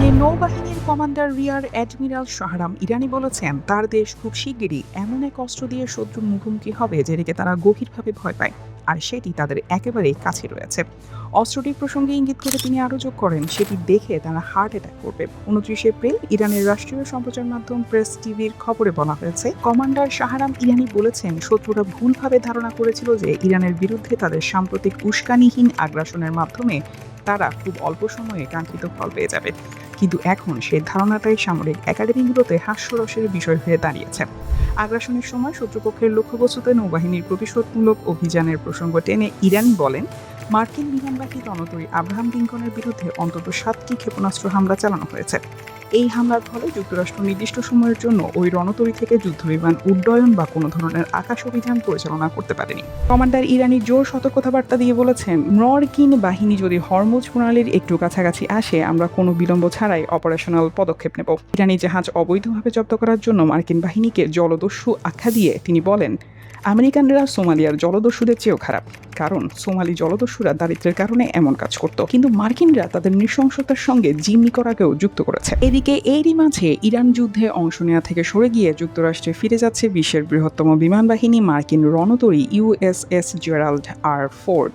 ইরানের নৌবাহিনীর commander rear admiral Shahram ইরানি বলেছেন তার দেশ খুব শিগগিরই এমন এক অস্ত্র দিয়ে শত্রুর মুখোমুখি হবে যেটিকে তারা গভীরভাবে ভয় পায়, আর সেটি তাদের একেবারেই কাছে রয়েছে। অস্ত্রটির প্রসঙ্গে ইঙ্গিত করে তিনি আরও যোগ করেন, সেটি দেখে তারা হার্ট অ্যাটাক করবে। 29 এপ্রিল ইরানের রাষ্ট্রীয় সম্প্রচার মাধ্যম প্রেস টিভির খবরে বলা হয়েছে, কমান্ডার শাহরাম ইরানি বলেছেন শত্রুরা ভুলভাবে ধারণা করেছিল যে ইরানের বিরুদ্ধে তাদের সাম্প্রতিক উস্কানিহীন আগ্রাসনের মাধ্যমে তারা খুব অল্প সময়ে কাঙ্ক্ষিত ফল পেয়ে যাবে, কিন্তু এখন সেই ধারণাটাই সামরিক একাডেমিগুলোতে হাস্যরসের বিষয় হয়ে দাঁড়িয়েছে। আগ্রাসনের সময় শত্রুপক্ষের লক্ষ্যবস্তুতে নৌবাহিনীর প্রতিশোধমূলক অভিযানের প্রসঙ্গ টেনে ইরানি বলেন, মার্কিন বিমানবাহী রণতরী আব্রাহাম লিঙ্কনের বিরুদ্ধে অন্তত 7টি ক্ষেপণাস্ত্র হামলা চালানো হয়েছে। এই হামলার ফলে যুক্তরাষ্ট্র নির্দিষ্ট সময়ের জন্য ওই রণতরী থেকে যুদ্ধবিমান উড্ডয়ন বা কোনো ধরনের আকাশ অভিযান পরিচালনা করতে পারেনি। কমান্ডার ইরানি জোর সতর্কতাবার্তা দিয়ে বলেছেন, মার্কিন বাহিনী যদি হরমুজ প্রণালীর একটু কাছাকাছি আসে, আমরা কোনো বিলম্ব ছাড়াই অপারেশনাল পদক্ষেপ নেব। ইরানি জাহাজ অবৈধভাবে জব্দ করার জন্য মার্কিন বাহিনীকে জলদস্যু আখ্যা দিয়ে তিনি বলেন, আমেরিকানরা সোমালিয়ার জলদস্যুদের চেয়েও খারাপ, কারণ সোমালি জলদস্যুরা দারিদ্র্যের কারণে এমন কাজ করত, কিন্তু মার্কিনরা তাদের নৃশংসতার সঙ্গে জিম্মি করাকেও যুক্ত করেছে। এদিকে এরই মাঝে ইরান যুদ্ধে অংশ নেওয়া থেকে সরে গিয়ে যুক্তরাষ্ট্রে ফিরে যাচ্ছে বিশ্বের বৃহত্তম বিমান বাহিনী মার্কিন রণতরী ইউএসএস জেরাল্ড আর ফোর্ড।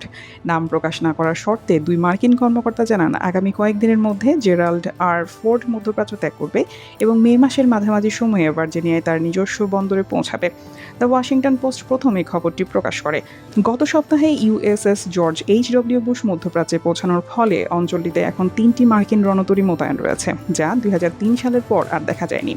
নাম প্রকাশ না করার শর্তে দুই মার্কিন কর্মকর্তা জানান, আগামী কয়েকদিনের মধ্যে জেরাল্ড আর ফোর্ড মধ্যপ্রাচ্য ত্যাগ করবে এবং মে মাসের মাঝামাঝি সময়ে ভার্জিনিয়ায় তার নিজস্ব বন্দরে পৌঁছাবে। দ্য ওয়াশিংটন পোস্ট প্রথমে খবরটি প্রকাশ করে। গত সপ্তাহে ইউএসএস জর্জ এইচ.ডব্লিউ. বুশ মধ্যপ্রাচ্যে পৌঁছানোর ফলে অঞ্চলটিতে এখন 3টি মার্কিন রণতরী মোতায়েন রয়েছে, যা 2003 সালের পর আর দেখা যায়নি।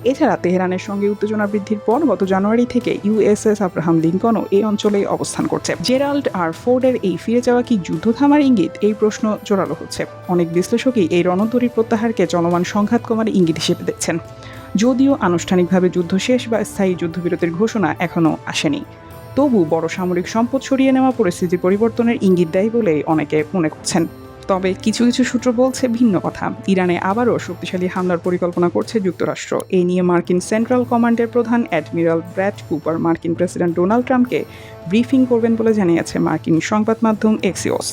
এছাড়া তেহরানের সঙ্গে উত্তেজনা বৃদ্ধির পর গত জানুয়ারি থেকে ইউএসএস আব্রাহাম লিঙ্কনও এই অঞ্চলেই অবস্থান করছে। জেরাল্ড আর ফোর্ডের এই ফিরে যাওয়া কি যুদ্ধ থামার ইঙ্গিত? এই প্রশ্ন জোরালো হচ্ছে। অনেক বিশ্লেষকই এই রণতরীর প্রত্যাহারকে চলমান সংঘাত কমার ইঙ্গিত হিসেবে দেখছেন, যদিও আনুষ্ঠানিকভাবে যুদ্ধ শেষ বা স্থায়ী যুদ্ধবিরতির ঘোষণা এখনও আসেনি। তবু বড় সামরিক সম্পদ সরিয়ে নেওয়া পরিস্থিতি পরিবর্তনের ইঙ্গিত দেয় বলেই অনেকে মনে করছেন। তবে কিছু কিছু সূত্র বলছে ভিন্ন কথা। ইরানে আবারও শক্তিশালী হামলার পরিকল্পনা করছে যুক্তরাষ্ট্র। এই নিয়ে মার্কিন সেন্ট্রাল কমান্ডের প্রধান অ্যাডমিরাল ব্র্যাড কুপার মার্কিন প্রেসিডেন্ট ডোনাল্ড ট্রাম্পকে ব্রিফিং করবেন বলে জানিয়েছে মার্কিন সংবাদ মাধ্যম এক্সিওস।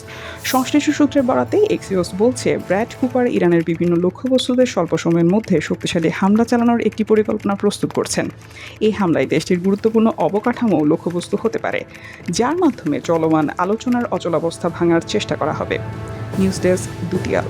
সংশ্লিষ্ট সূত্রের বরাতে এক্সিওস বলছে, ব্র্যাড কুপার ইরানের বিভিন্ন লক্ষ্যবস্তুতে স্বল্প সময়ের মধ্যে শক্তিশালী হামলা চালানোর একটি পরিকল্পনা প্রস্তুত করছেন। এই হামলায় দেশটির গুরুত্বপূর্ণ অবকাঠামো লক্ষ্যবস্তু হতে পারে, যার মাধ্যমে চলমান আলোচনার অচলাবস্থা ভাঙার চেষ্টা করা হবে। News desk, দুতিয়াল।